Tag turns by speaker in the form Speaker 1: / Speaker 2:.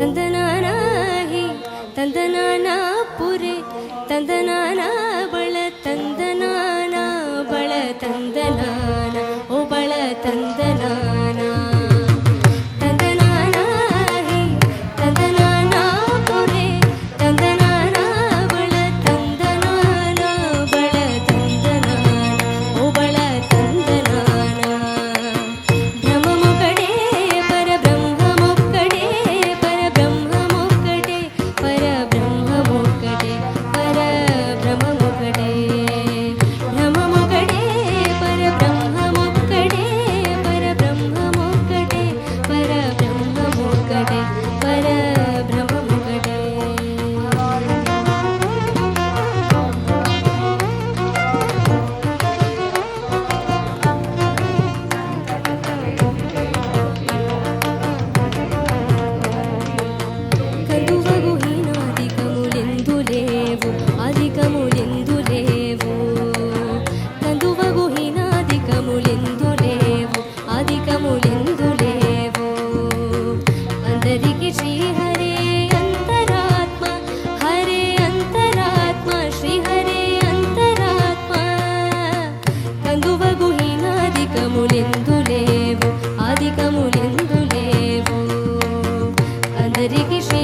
Speaker 1: ತಂದನಾನಾ ಹಿ ತಂದನಾನಾ ಪುರೆ ತಂದನಾನಾ ಬಳ ತಂದನಾನಾ ಬಳ ತಂದನಾನಾ ಓ ಬಳ ತಂದನಾನಾ ತಂದನಾನಾ ಹಿ ತಂದನಾನಾ ಪುರೆ ತಂದನಾನಾ ಬಳ ತಂದನಾನಾ ಬಳ ತಂದನಾನಾ ಓ ಬಳ ತಂದನಾನಾ ಬ್ರಹ್ಮಮುಖಡೆ ಪರಬ್ರಹ್ಮಮುಖಡೆ ಪರಬ್ರಹ್ಮಮುಖಡೆ ಪರಬ್ರಹ್ಮಮುಖಡೆ ಪರಬ್ರಹ್ಮಮುಖಡೆ ಬ್ರಹ್ಮಮುಖಡೆ ಪರಬ್ರಹ್ಮಮುಖಡೆ ಪರಬ್ರಹ್ಮಮುಖಡೆ ಪರಬ್ರಹ್ಮಮುಖಡೆ ಪರಬ್ರಹ್ಮಮುಖಡೆ కందువగు హీనాధికములెందు లేవు అధికములెందు లేవు కందువగు హీనాధికములెందు లేవు అధికములెందు లేవు అందరికి శ్రీ హరే అంతరాత్మ హరే అంతరాత్మ శ్రీ హరే అంతరాత్మ కందువగు హీనాధికములెందు లేవు అధికములెందు లేవు అందరికి శ్రీ